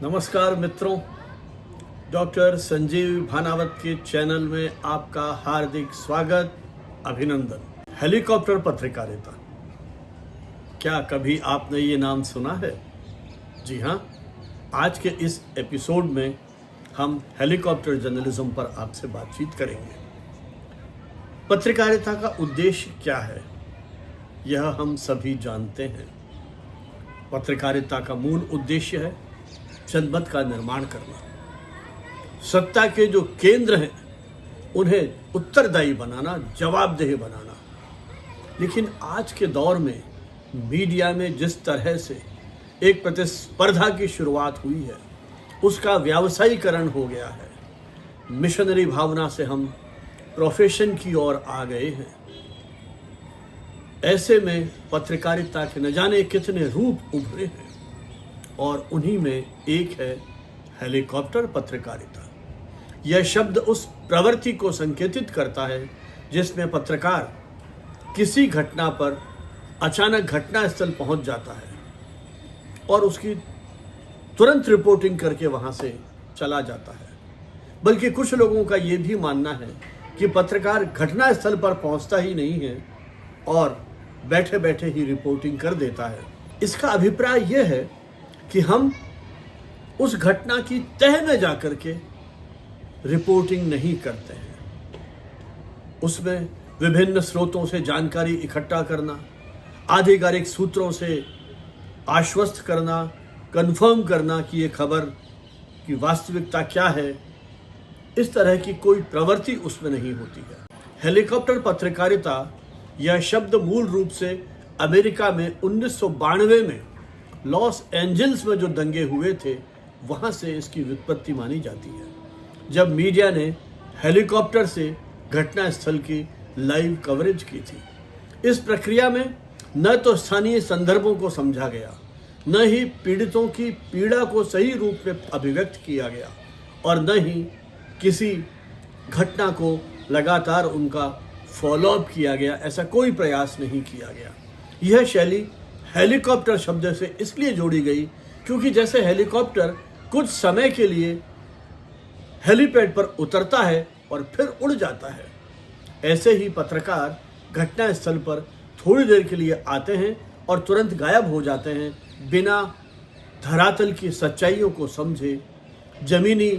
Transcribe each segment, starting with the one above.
नमस्कार मित्रों, डॉक्टर संजीव भानावत के चैनल में आपका हार्दिक स्वागत, अभिनंदन। हेलीकॉप्टर पत्रकारिता, क्या कभी आपने ये नाम सुना है? जी हाँ, आज के इस एपिसोड में हम हेलीकॉप्टर जर्नलिज्म पर आपसे बातचीत करेंगे। पत्रकारिता का उद्देश्य क्या है, यह हम सभी जानते हैं। पत्रकारिता का मूल उद्देश्य है जनमत का निर्माण करना, सत्ता के जो केंद्र हैं उन्हें उत्तरदायी बनाना, जवाबदेह बनाना। लेकिन आज के दौर में मीडिया में जिस तरह से एक प्रतिस्पर्धा की शुरुआत हुई है, उसका व्यावसायीकरण हो गया है। मिशनरी भावना से हम प्रोफेशन की ओर आ गए हैं। ऐसे में पत्रकारिता के न जाने कितने रूप उभरे हैं और उन्हीं में एक है हेलीकॉप्टर पत्रकारिता। यह शब्द उस प्रवृत्ति को संकेतित करता है जिसमें पत्रकार किसी घटना पर अचानक घटना स्थल पहुंच जाता है और उसकी तुरंत रिपोर्टिंग करके वहां से चला जाता है। बल्कि कुछ लोगों का यह भी मानना है कि पत्रकार घटना स्थल पर पहुंचता ही नहीं है और बैठे बैठे ही रिपोर्टिंग कर देता है। इसका अभिप्राय यह है कि हम उस घटना की तह में जाकर के रिपोर्टिंग नहीं करते हैं। उसमें विभिन्न स्रोतों से जानकारी इकट्ठा करना, आधिकारिक सूत्रों से आश्वस्त करना, कंफर्म करना कि ये खबर की वास्तविकता क्या है, इस तरह की कोई प्रवृत्ति उसमें नहीं होती है। हेलीकॉप्टर पत्रकारिता यह शब्द मूल रूप से अमेरिका में 1992 में लॉस एंजल्स में जो दंगे हुए थे, वहां से इसकी व्युत्पत्ति मानी जाती है, जब मीडिया ने हेलीकॉप्टर से घटना स्थल की लाइव कवरेज की थी। इस प्रक्रिया में न तो स्थानीय संदर्भों को समझा गया, न ही पीड़ितों की पीड़ा को सही रूप में अभिव्यक्त किया गया और न ही किसी घटना को लगातार उनका फॉलोअप किया गया। ऐसा कोई प्रयास नहीं किया गया। यह शैली हेलीकॉप्टर शब्द से इसलिए जोड़ी गई क्योंकि जैसे हेलीकॉप्टर कुछ समय के लिए हेलीपैड पर उतरता है और फिर उड़ जाता है, ऐसे ही पत्रकार घटना स्थल पर थोड़ी देर के लिए आते हैं और तुरंत गायब हो जाते हैं, बिना धरातल की सच्चाइयों को समझे, जमीनी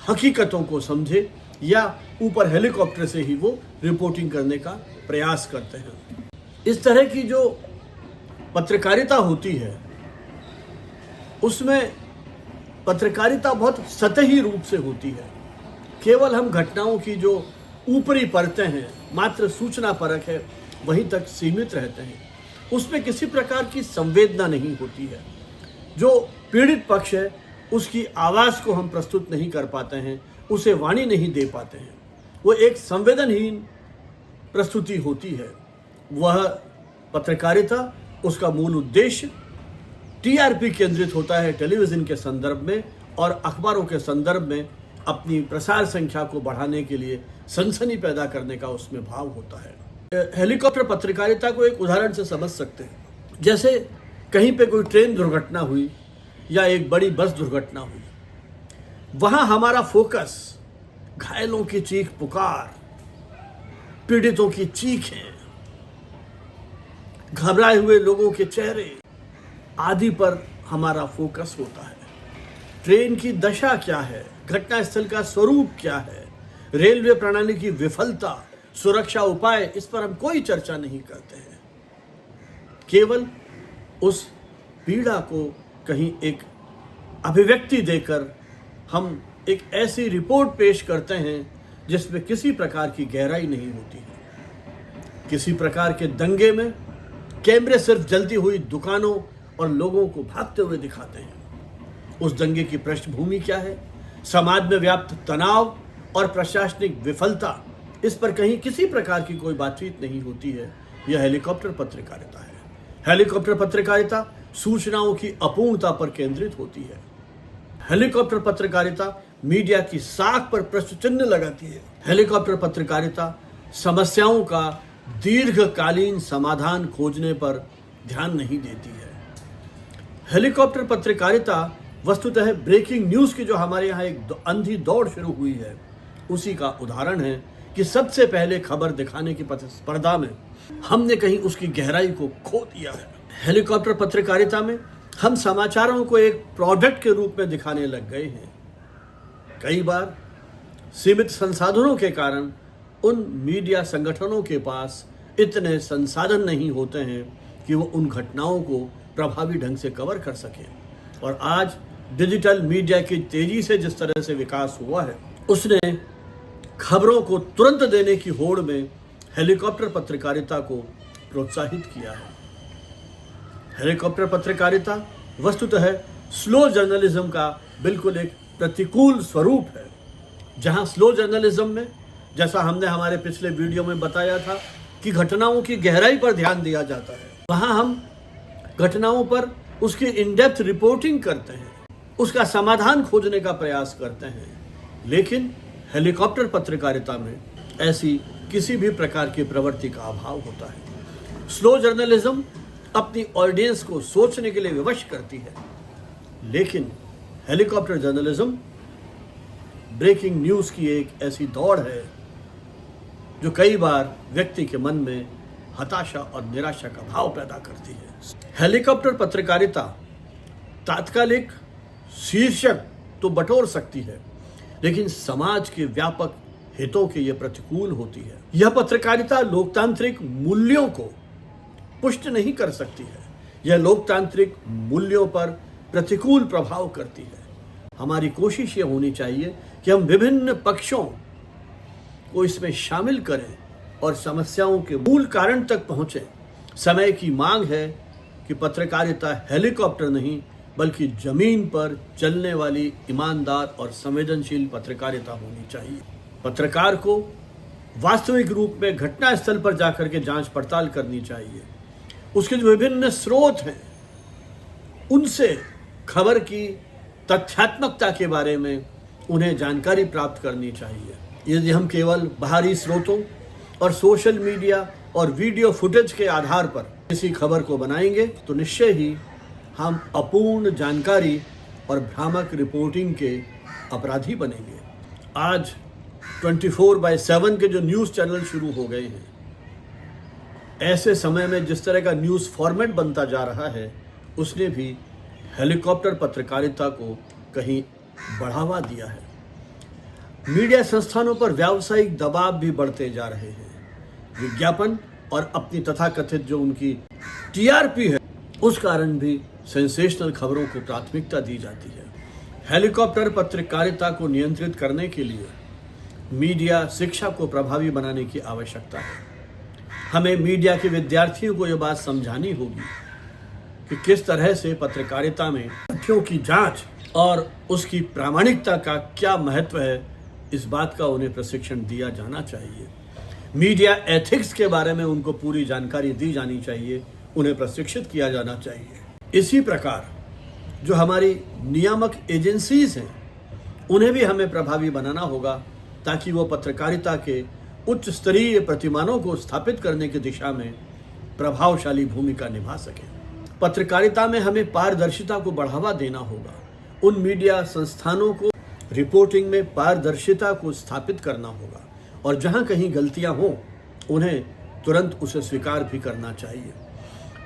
हकीकतों को समझे, या ऊपर हेलीकॉप्टर से ही वो रिपोर्टिंग करने का प्रयास करते हैं। इस तरह की जो पत्रकारिता होती है, उसमें पत्रकारिता बहुत सतही रूप से होती है। केवल हम घटनाओं की जो ऊपरी परतें हैं, मात्र सूचना परक है, वहीं तक सीमित रहते हैं। उसमें किसी प्रकार की संवेदना नहीं होती है। जो पीड़ित पक्ष है, उसकी आवाज़ को हम प्रस्तुत नहीं कर पाते हैं, उसे वाणी नहीं दे पाते हैं। वो एक संवेदनहीन प्रस्तुति होती है। वह पत्रकारिता, उसका मूल उद्देश्य टीआरपी केंद्रित होता है टेलीविज़न के संदर्भ में और अखबारों के संदर्भ में अपनी प्रसार संख्या को बढ़ाने के लिए सनसनी पैदा करने का उसमें भाव होता है। हेलीकॉप्टर पत्रकारिता को एक उदाहरण से समझ सकते हैं। जैसे कहीं पे कोई ट्रेन दुर्घटना हुई या एक बड़ी बस दुर्घटना हुई, वहाँ हमारा फोकस घायलों की चीख पुकार, पीड़ितों की चीखें, घबराए हुए लोगों के चेहरे आदि पर हमारा फोकस होता है। ट्रेन की दशा क्या है, घटना स्थल का स्वरूप क्या है, रेलवे प्रणाली की विफलता, सुरक्षा उपाय, इस पर हम कोई चर्चा नहीं करते हैं। केवल उस पीड़ा को कहीं एक अभिव्यक्ति देकर हम एक ऐसी रिपोर्ट पेश करते हैं जिसमें किसी प्रकार की गहराई नहीं होती है। किसी प्रकार के दंगे में कैमरे सिर्फ जलती हुई दुकानों और लोगों को भागते हुए दिखाते हैं। उस दंगे की पृष्ठभूमि क्या है, समाज में व्याप्त तनाव और प्रशासनिक विफलता, इस पर कहीं किसी प्रकार की कोई बातचीत नहीं होती है। यह हेलीकॉप्टर पत्रकारिता है। हेलीकॉप्टर पत्रकारिता सूचनाओं की अपूर्णता पर केंद्रित होती है। हेलीकॉप्टर पत्रकारिता मीडिया की साख पर प्रश्न चिन्ह लगाती है। हेलीकॉप्टर पत्रकारिता समस्याओं का दीर्घकालीन समाधान खोजने पर ध्यान नहीं देती है। हेलीकॉप्टर पत्रकारिता वस्तुतः ब्रेकिंग न्यूज़ की जो हमारे यहाँ एक अंधी दौड़ शुरू हुई है, उसी का उदाहरण है कि सबसे पहले खबर दिखाने की प्रतिस्पर्धा में हमने कहीं उसकी गहराई को खो दिया है। हेलीकॉप्टर पत्रकारिता में हम समाचारों को एक प्रोडक्ट के रूप में दिखाने लग गए हैं। कई बार सीमित संसाधनों के कारण उन मीडिया संगठनों के पास इतने संसाधन नहीं होते हैं कि वो उन घटनाओं को प्रभावी ढंग से कवर कर सकें। और आज डिजिटल मीडिया की तेजी से जिस तरह से विकास हुआ है, उसने खबरों को तुरंत देने की होड़ में हेलीकॉप्टर पत्रकारिता को प्रोत्साहित किया है। हेलीकॉप्टर पत्रकारिता वस्तुतः स्लो जर्नलिज्म का बिल्कुल एक प्रतिकूल स्वरूप है, जहां स्लो जर्नलिज्म में, जैसा हमने हमारे पिछले वीडियो में बताया था कि घटनाओं की गहराई पर ध्यान दिया जाता है, वहां हम घटनाओं पर उसकी इन डेप्थ रिपोर्टिंग करते हैं, उसका समाधान खोजने का प्रयास करते हैं। लेकिन हेलीकॉप्टर पत्रकारिता में ऐसी किसी भी प्रकार की प्रवृत्ति का अभाव होता है। स्लो जर्नलिज्म अपनी ऑडियंस को सोचने के लिए विवश करती है, लेकिन हेलीकॉप्टर जर्नलिज्म ब्रेकिंग न्यूज़ की एक ऐसी दौड़ है जो कई बार व्यक्ति के मन में हताशा और निराशा का भाव पैदा करती है। हेलीकॉप्टर पत्रकारिता तात्कालिक शीर्षक तो बटोर सकती है, लेकिन समाज के व्यापक हितों के ये प्रतिकूल होती है। यह पत्रकारिता लोकतांत्रिक मूल्यों को पुष्ट नहीं कर सकती है। यह लोकतांत्रिक मूल्यों पर प्रतिकूल प्रभाव करती है। हमारी कोशिश ये होनी चाहिए कि हम विभिन्न पक्षों को इसमें शामिल करें और समस्याओं के मूल कारण तक पहुंचें। समय की मांग है कि पत्रकारिता हेलीकॉप्टर नहीं बल्कि जमीन पर चलने वाली ईमानदार और संवेदनशील पत्रकारिता होनी चाहिए। पत्रकार को वास्तविक रूप में घटना स्थल पर जाकर के जांच पड़ताल करनी चाहिए। उसके जो विभिन्न स्रोत हैं, उनसे खबर की तथ्यात्मकता के बारे में उन्हें जानकारी प्राप्त करनी चाहिए। यदि हम केवल बाहरी स्रोतों और सोशल मीडिया और वीडियो फुटेज के आधार पर किसी खबर को बनाएंगे तो निश्चय ही हम अपूर्ण जानकारी और भ्रामक रिपोर्टिंग के अपराधी बनेंगे। आज 24/7 के जो न्यूज़ चैनल शुरू हो गए हैं, ऐसे समय में जिस तरह का न्यूज़ फॉर्मेट बनता जा रहा है, उसने भी हेलीकॉप्टर पत्रकारिता को कहीं बढ़ावा दिया है। मीडिया संस्थानों पर व्यावसायिक दबाव भी बढ़ते जा रहे हैं। विज्ञापन और अपनी तथाकथित जो उनकी टीआरपी है, उस कारण भी सेंसेशनल खबरों को प्राथमिकता दी जाती है। हेलीकॉप्टर पत्रकारिता को नियंत्रित करने के लिए मीडिया शिक्षा को प्रभावी बनाने की आवश्यकता है। हमें मीडिया के विद्यार्थियों को यह बात समझानी होगी कि किस तरह से पत्रकारिता में तथ्यों की जांच और उसकी प्रामाणिकता का क्या महत्व है, इस बात का उन्हें प्रशिक्षण दिया जाना चाहिए। मीडिया एथिक्स के बारे में उनको पूरी जानकारी दी जानी चाहिए, उन्हें प्रशिक्षित किया जाना चाहिए। इसी प्रकार जो हमारी नियामक एजेंसीज हैं, उन्हें भी हमें प्रभावी बनाना होगा ताकि वो पत्रकारिता के उच्च स्तरीय प्रतिमानों को स्थापित करने की दिशा में प्रभावशाली भूमिका निभा सकें। पत्रकारिता में हमें पारदर्शिता को बढ़ावा देना होगा। उन मीडिया संस्थानों को रिपोर्टिंग में पारदर्शिता को स्थापित करना होगा और जहां कहीं गलतियां हों, उन्हें तुरंत उसे स्वीकार भी करना चाहिए।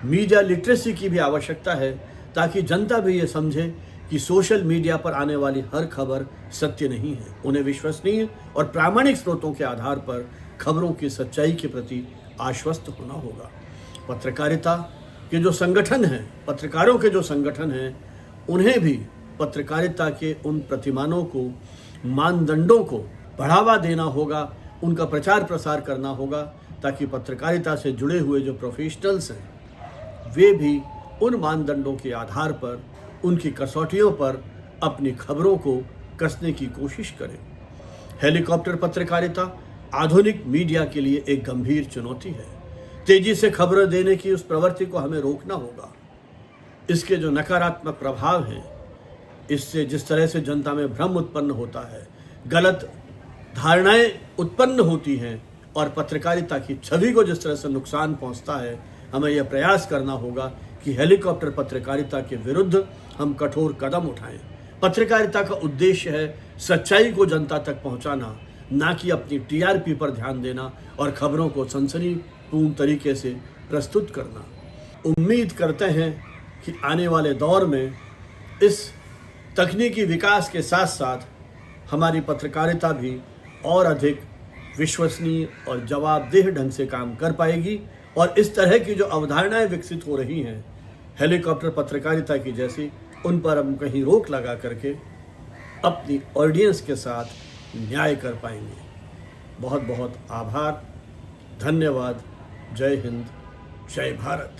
मीडिया लिटरेसी की भी आवश्यकता है ताकि जनता भी ये समझे कि सोशल मीडिया पर आने वाली हर खबर सत्य नहीं है। उन्हें विश्वसनीय और प्रामाणिक स्रोतों के आधार पर खबरों की सच्चाई के प्रति आश्वस्त होना होगा। पत्रकारिता के जो संगठन हैं, पत्रकारों के जो संगठन हैं, उन्हें भी पत्रकारिता के उन प्रतिमानों को, मानदंडों को बढ़ावा देना होगा, उनका प्रचार प्रसार करना होगा ताकि पत्रकारिता से जुड़े हुए जो प्रोफेशनल्स हैं, वे भी उन मानदंडों के आधार पर, उनकी कसौटियों पर अपनी खबरों को कसने की कोशिश करें। हेलीकॉप्टर पत्रकारिता आधुनिक मीडिया के लिए एक गंभीर चुनौती है। तेजी से खबरें देने की उस प्रवृत्ति को हमें रोकना होगा। इसके जो नकारात्मक प्रभाव हैं, इससे जिस तरह से जनता में भ्रम उत्पन्न होता है, गलत धारणाएं उत्पन्न होती हैं और पत्रकारिता की छवि को जिस तरह से नुकसान पहुंचता है, हमें यह प्रयास करना होगा कि हेलीकॉप्टर पत्रकारिता के विरुद्ध हम कठोर कदम उठाएं। पत्रकारिता का उद्देश्य है सच्चाई को जनता तक पहुंचाना, ना कि अपनी टीआरपी पर ध्यान देना और खबरों को सनसनीपूर्ण तरीके से प्रस्तुत करना। उम्मीद करते हैं कि आने वाले दौर में इस तकनीकी विकास के साथ साथ हमारी पत्रकारिता भी और अधिक विश्वसनीय और जवाबदेह ढंग से काम कर पाएगी और इस तरह की जो अवधारणाएं विकसित हो रही हैं हेलीकॉप्टर पत्रकारिता की जैसी, उन पर हम कहीं रोक लगा करके अपनी ऑडियंस के साथ न्याय कर पाएंगे। बहुत बहुत आभार, धन्यवाद। जय हिंद, जय भारत।